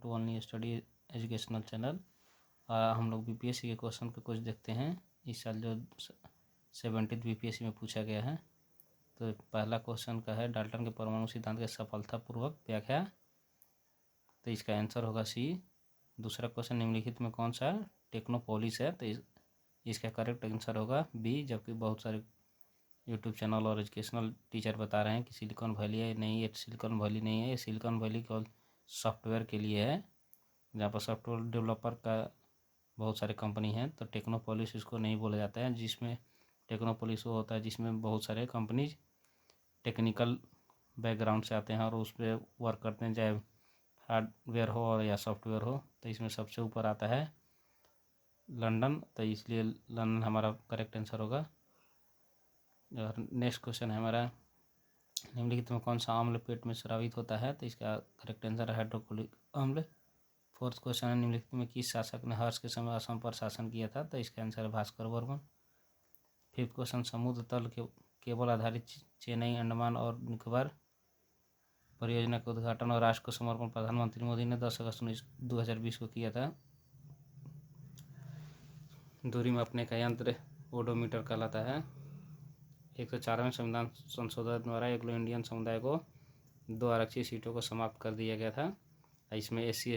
To only study educational channel. हम लोग BPSC के क्वेश्चन को कुछ देखते हैं इस साल जो 70th बीपीएससी में पूछा गया है। तो पहला क्वेश्चन का है डाल्टन के परमाणु सिद्धांत के सफलतापूर्वक व्याख्या। तो इसका आंसर होगा सी। दूसरा क्वेश्चन निम्नलिखित में कौन सा टेक्नोपोलिस है। तो इसका करेक्ट आंसर होगा बी। जबकि बहुत सारे यूट्यूब चैनल और एजुकेशनल टीचर बता रहे हैं कि सिलिकॉन वैली है। नहीं, ये सिलिकॉन वैली नहीं है। ये सिलिकॉन वैली केवल सॉफ्टवेयर के लिए है, जहाँ पर सॉफ्टवेयर डेवलपर का बहुत सारे कंपनी हैं। तो टेक्नोपोलिस इसको नहीं बोला जाता है। जिसमें टेक्नोपोलिस वो होता है जिसमें बहुत सारे कंपनीज टेक्निकल बैकग्राउंड से आते हैं और उस पर वर्क करते हैं, चाहे हार्डवेयर हो और या सॉफ्टवेयर हो। तो इसमें सबसे ऊपर आता है लंदन। तो इसलिए लंदन हमारा करेक्ट आंसर होगा। और नेक्स्ट क्वेश्चन है हमारा निम्नलिखित में कौन सा अम्ल पेट में स्रावित होता है। तो इसका करेक्ट आंसर है हाइड्रोक्लोरिक अम्ल। फोर्थ क्वेश्चन है निम्नलिखित में किस शासक ने हर्ष के समय असम पर शासन किया था। तो इसका आंसर है भास्कर वर्मन। फिफ्थ क्वेश्चन समुद्र तल के केबल आधारित चेन्नई अंडमान और निकोबार परियोजना का उद्घाटन और राष्ट्र को समर्पण प्रधानमंत्री मोदी ने 10 अगस्त 2020 को किया था। दूरी मापने का यंत्र ओडोमीटर कहलाता है। 104वें संविधान संशोधन द्वारा एंग्लो इंडियन समुदाय को 2 आरक्षित सीटों को समाप्त कर दिया गया था। इसमें SC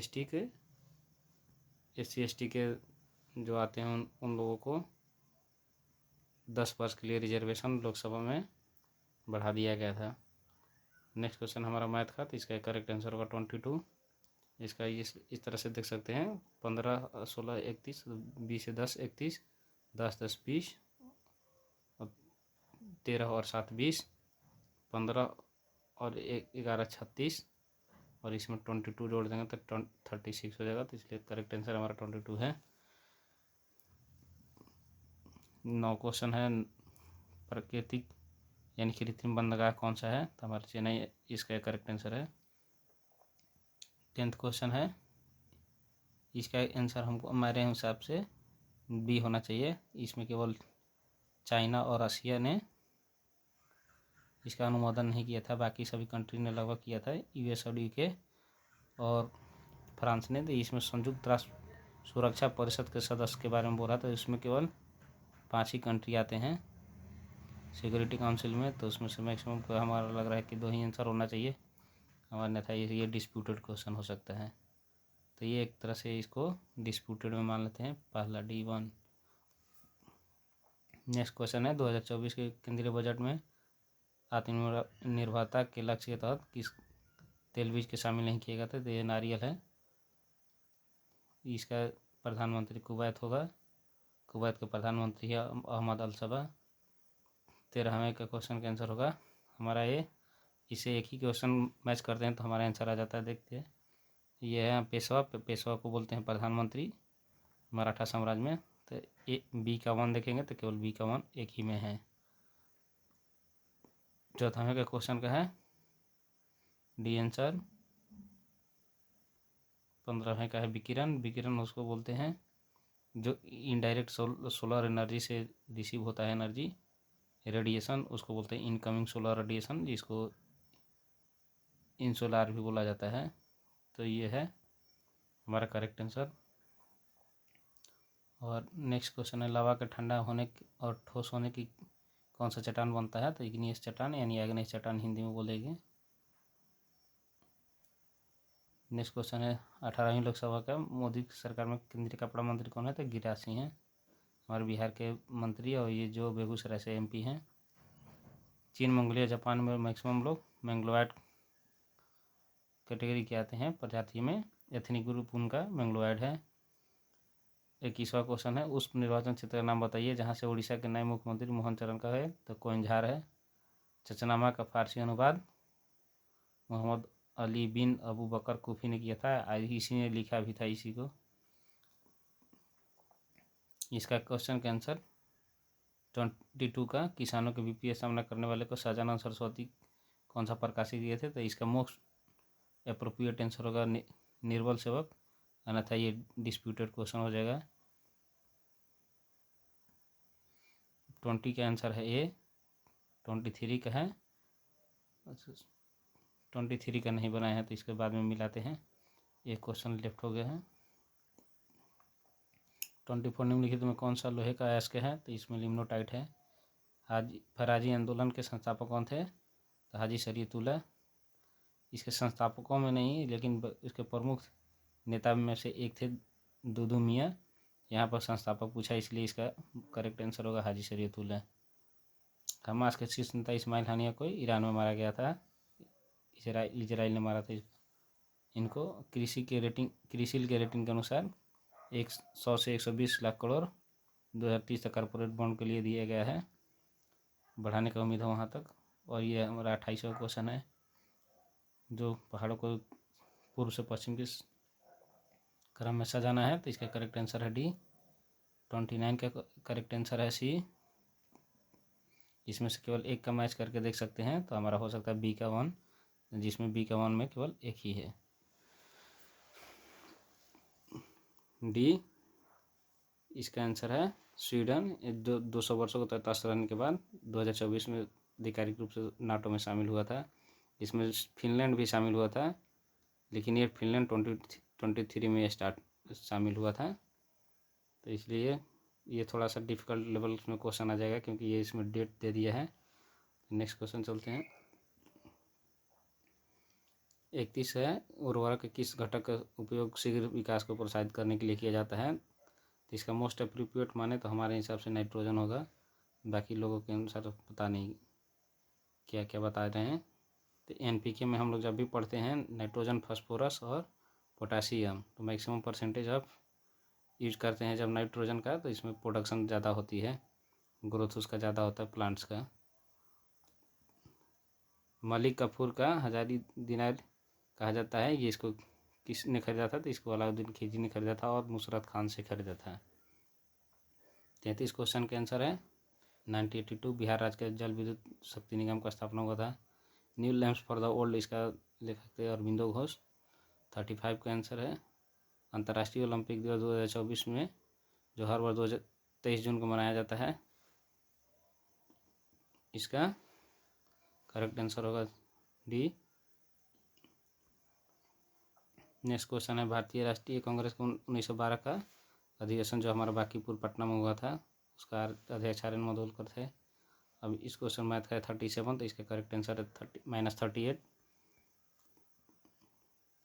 ST के जो आते हैं उन लोगों को 10 वर्ष के लिए रिजर्वेशन लोकसभा में बढ़ा दिया गया था। नेक्स्ट क्वेश्चन हमारा मैथ का। तो इसका करेक्ट आंसर होगा 22। इसका इस तरह से देख सकते हैं 15, 16, 31, 20 से 10 31, 10, 10, 20, 13 और 7 20, 15 और 11 36 और इसमें 22 जोड़ देंगे तो 36 हो जाएगा। तो इसलिए करेक्ट आंसर हमारा 22 है। 9 क्वेश्चन है प्राकृतिक यानी कृत्रिम बंदरगाह कौन सा है। तो हमारा चेन्नई इसका करेक्ट आंसर है। 10th क्वेश्चन है, इसका आंसर हमको हमारे हिसाब से बी होना चाहिए। इसमें केवल चाइना और रशिया ने इसका अनुमोदन नहीं किया था, बाकी सभी कंट्री ने लगभग किया था, US और UK और फ्रांस ने। तो इसमें संयुक्त राष्ट्र सुरक्षा परिषद के सदस्य के बारे में बोला तो इसमें केवल 5 ही कंट्री आते हैं सिक्योरिटी काउंसिल में। तो उसमें से मैक्सिमम को हमारा लग रहा है कि 2 ही आंसर होना चाहिए हमारा, अन्यथा ये डिस्प्यूटेड क्वेश्चन हो सकता है। तो ये एक तरह से इसको डिस्प्यूटेड में मान लेते हैं, पहला D1। नेक्स्ट क्वेश्चन है 2024 के केंद्रीय बजट में आत्मनिर्भरता के लक्ष्य के तहत किस तेल बीज के शामिल नहीं किए गए थे। तो ये नारियल है। इसका प्रधानमंत्री कुवैत होगा। कुवैत के प्रधानमंत्री है अहमद अल सबा। 13वें का क्वेश्चन का आंसर होगा हमारा ये। इसे एक ही क्वेश्चन मैच करते हैं तो हमारा आंसर आ जाता है। देखते हैं, ये है पेशवा को बोलते हैं प्रधानमंत्री मराठा साम्राज्य में। तो B का 1 देखेंगे तो केवल B का 1 एक ही में है। 4वें का क्वेश्चन का है डी आंसर। 15वें का है विकिरण उसको बोलते हैं जो इनडायरेक्ट सोलर एनर्जी से रिसीव होता है एनर्जी रेडिएशन, उसको बोलते हैं इनकमिंग सोलर रेडिएशन, जिसको इनसोलार भी बोला जाता है। तो ये है हमारा करेक्ट आंसर। और नेक्स्ट क्वेश्चन है लावा के ठंडा होने और ठोस होने की कौन सा चट्टान बनता है। तो इग्नियस चट्टान यानी आग्नेय चट्टान हिंदी में बोलेंगे। नेक्स्ट क्वेश्चन है 18वीं लोकसभा का मोदी सरकार में केंद्रीय कपड़ा मंत्री कौन है। तो गिरिराज सिंह हैं हमारे बिहार के मंत्री, और ये जो बेगूसराय से MP हैं। चीन, मंगोलिया, जापान में मैक्सिमम लोग मैंग्लोवाइड कैटेगरी के आते हैं प्रजाति में। एथनिक ग्रुप उनका मैंग्लोवाइड है। 21वां क्वेश्चन है उस निर्वाचन क्षेत्र का नाम बताइए जहां से उड़ीसा के नए मुख्यमंत्री मोहन चरण का है। तो कोइंझार है। चचनामा का फारसी अनुवाद मोहम्मद अली बिन अबू बकर कुफी ने किया था, इसी ने लिखा भी था इसी को। इसका क्वेश्चन का आंसर 22 का किसानों के वित्तीय सामना करने वाले को सहजानंद सरस्वती कौन सा प्रकाशित किए थे। तो इसका मोस्ट अप्रोप्रिएट आंसर होगा निर्बल सेवक, अन्यथा ये डिस्प्यूटेड क्वेश्चन हो जाएगा। 20 का आंसर है A। 23 का है, 23 का नहीं बनाए हैं तो इसके बाद में मिलाते हैं। एक क्वेश्चन लेफ्ट हो गया है। 24 निम्नलिखित में कौन सा लोहे का अयस्क है? तो इसमें लिम्नोटाइट है। फराजी आंदोलन के संस्थापक कौन थे? तो हाजी शरीयतुल्लाह। इसके संस्थापकों में नहीं, लेकिन इसके प्रमुख नेता में से एक थे दुदू मियाँ। यहाँ पर संस्थापक पूछा, इसलिए इसका करेक्ट आंसर होगा हाजी शरीयतुल्लाह। हमास के शीर्ष नेता इस्माइल हानिया को ईरान में मारा गया था। इजराइल ने मारा था इनको। कृषि के रेटिंग के अनुसार 100 से 120 लाख करोड़ 2030 तक कॉर्पोरेट बॉन्ड के लिए दिया गया है। बढ़ाने का उम्मीद है वहाँ तक। और ये हमारा 28वां क्वेश्चन है, जो पहाड़ों को पूर्व से पश्चिम के क्रम में सजाना है। तो इसका करेक्ट आंसर है डी। 29 का करेक्ट आंसर है सी। इसमें से केवल एक का मैच करके देख सकते हैं, तो हमारा हो सकता है बी का 1, जिसमें बी का 1 में केवल एक ही है। डी इसका आंसर है स्वीडन। 200 वर्षों को तटस्थ रहने के बाद 2024 में आधिकारिक रूप से नाटो में शामिल हुआ था। इसमें फिनलैंड भी शामिल हुआ था, लेकिन ये फिनलैंड 2023 में शामिल हुआ था। तो इसलिए ये थोड़ा सा डिफ़िकल्ट लेवल में क्वेश्चन आ जाएगा, क्योंकि ये इसमें डेट दे दिया है। नेक्स्ट क्वेश्चन चलते हैं। 31 है, उर्वरक किस घटक का उपयोग शीघ्र विकास को प्रोत्साहित करने के लिए किया जाता है? तो इसका मोस्ट अप्रोप्रिएट माने तो हमारे हिसाब से नाइट्रोजन होगा। बाकी लोगों के अनुसार पता नहीं क्या क्या बता रहे हैं। तो NPK में हम लोग जब भी पढ़ते हैं नाइट्रोजन, फास्फोरस और पोटासियम, तो मैक्सिमम परसेंटेज ऑफ यूज करते हैं जब नाइट्रोजन का, तो इसमें प्रोडक्शन ज़्यादा होती है, ग्रोथ उसका ज़्यादा होता है प्लांट्स का। मलिक कफूर का हजारी दिनार कहा जाता है, ये इसको किसने खरीदा था? तो इसको अलाउद्दीन खिलजी ने खरीदा था और नुसरत खान से खरीदा था। 33 क्वेश्चन का आंसर है 1982 बिहार राज्य के जल विद्युत शक्ति निगम का स्थापना हुआ था। New lamps for the old, इसका लेखक थे अरविंदो घोष। 35 का आंसर है अंतर्राष्ट्रीय ओलंपिक दिवस 2024 में, जो हर वर्ष 23 जून को मनाया जाता है। इसका करेक्ट आंसर होगा डी। नेक्स्ट क्वेश्चन है भारतीय राष्ट्रीय कांग्रेस का 1912 का अधिवेशन, जो हमारा बांकीपुर पटना में हुआ था, उसका अध्यक्ष आर एन मधोलकर थे। अब इस क्वेश्चन मैथ का है 37, तो इसका करेक्ट आंसर है -38।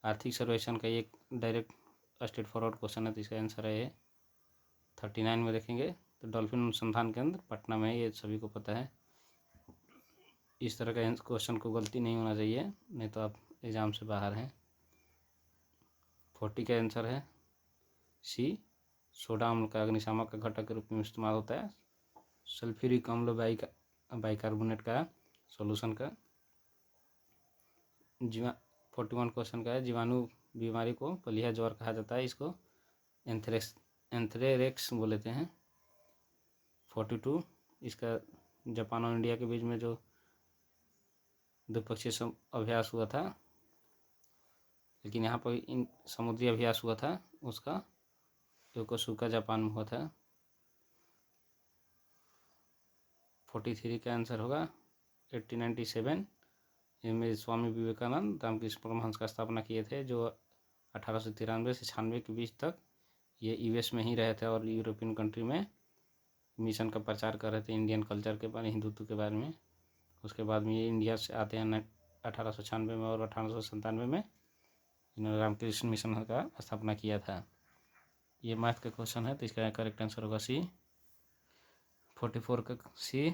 आर्थिक सर्वेक्षण का एक डायरेक्ट स्ट्रेट फॉरवर्ड क्वेश्चन है, तो इसका आंसर है ये 39 में देखेंगे तो डॉल्फिन अनुसंधान केंद्र पटना में है, ये सभी को पता है। इस तरह का क्वेश्चन को गलती नहीं होना चाहिए, नहीं तो आप एग्ज़ाम से बाहर हैं। 40 का आंसर है सी। सोडा अम्ल का अग्निशामक का घटक के रूप में इस्तेमाल होता है। सल्फ्यूरिक अम्ल बाइकार्बोनेट का सॉल्यूशन का। 41 क्वेश्चन का है जीवाणु बीमारी को पलिया ज्वर कहा जाता है, इसको एंथ्रेरेक्स बोलते हैं। 42 इसका जापान और इंडिया के बीच में जो द्विपक्षीय अभ्यास हुआ था, लेकिन यहाँ पर इन समुद्री अभ्यास हुआ था, उसका योकोसुका जापान में हुआ था। 43 का आंसर होगा 1897। इनमें स्वामी विवेकानंद रामकृष्ण परमहंस का स्थापना किए थे, जो 1893 से 96 के बीच तक ये US में ही रहे थे और यूरोपियन कंट्री में मिशन का प्रचार कर रहे थे, इंडियन कल्चर के बारे, हिंदुत्व के बारे में। उसके बाद में ये इंडिया से आते हैं 1896 में, और 1897 में इन्होंने रामकृष्ण मिशन का स्थापना किया था। ये मैथ का क्वेश्चन है, तो इसका करेक्ट आंसर होगा सी। 44 का सी।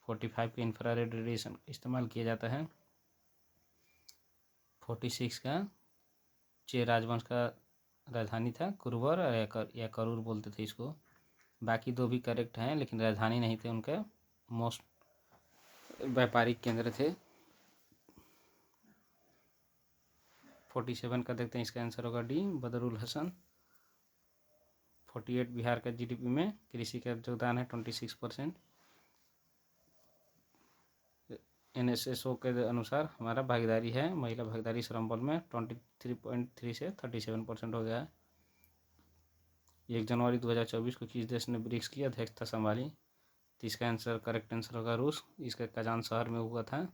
45 का इंफ्रारेड रेडिएशन इस्तेमाल किया जाता है। 46 का चेर राजवंश का राजधानी था कुरुवर या करूर बोलते थे इसको। बाकी दो भी करेक्ट हैं, लेकिन राजधानी नहीं थे उनके, मोस्ट व्यापारिक केंद्र थे। 47 का देखते हैं, इसका आंसर होगा डी, बदरुल हसन। 48 बिहार का GDP में कृषि का योगदान है 26%। NSSO के अनुसार हमारा भागीदारी है, महिला भागीदारी श्रम बल में 23.3 से 37% हो गया है। 1 जनवरी 2024 को किस देश ने ब्रिक्स की अध्यक्षता संभाली? तो इसका आंसर करेक्ट आंसर होगा रूस। इसका कजान शहर में हुआ था,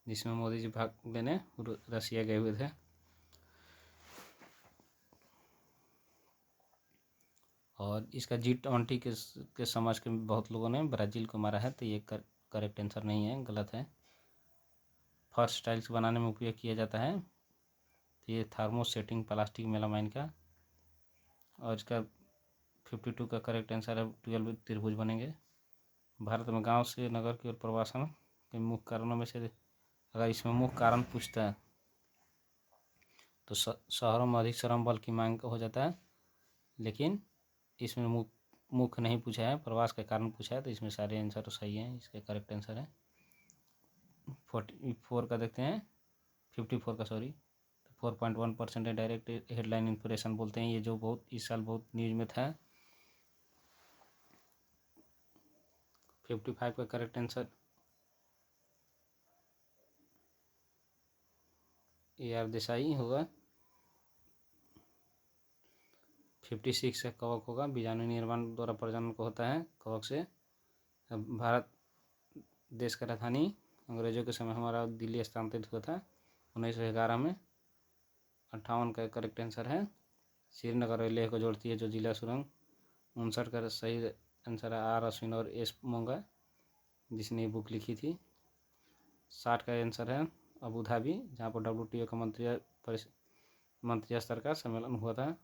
जिसमें मोदी जी भाग लेने रसिया गए हुए थे। और इसका G20 के समझ के बहुत लोगों ने ब्राज़ील को मारा है, तो ये करेक्ट आंसर नहीं है, गलत है। फर्श टाइल्स बनाने में उपयोग किया जाता है, तो ये थर्मोसेटिंग प्लास्टिक मेलामाइन का। और इसका 52 का करेक्ट आंसर है 12 त्रिभुज बनेंगे। भारत में गांव से नगर की ओर प्रवासन के मुख्य कारणों में से अगर इसमें मुख्य कारण पूछता है तो शहरों में अधिक श्रम बल की मांग हो जाता है, लेकिन इसमें मुख्य नहीं पूछा है, प्रवास के कारण पूछा है, तो इसमें सारे आंसर तो सही हैं। इसके करेक्ट आंसर है 44 का देखते हैं, 54 का सॉरी, 4.1% है। डायरेक्ट हेडलाइन इंप्रेशन बोलते हैं, ये जो बहुत इस साल बहुत न्यूज में था। 55 का करेक्ट आंसर AR देसाई होगा। 56 का कवक होगा, बीजाणु निर्माण द्वारा प्रजनन को होता है कवक से। भारत देश का राजधानी अंग्रेजों के समय हमारा दिल्ली स्थानांतरित हुआ था 1911 में। 58 का करेक्ट आंसर है। श्रीनगर और लेह को जोड़ती है जो जिला सुरंग। 59 का सही आंसर है R अश्विन और S मोंगा, जिसने ये बुक लिखी थी। 60 का आंसर है अबू धाबी, जहाँ पर WTO का मंत्री स्तर का सम्मेलन हुआ था।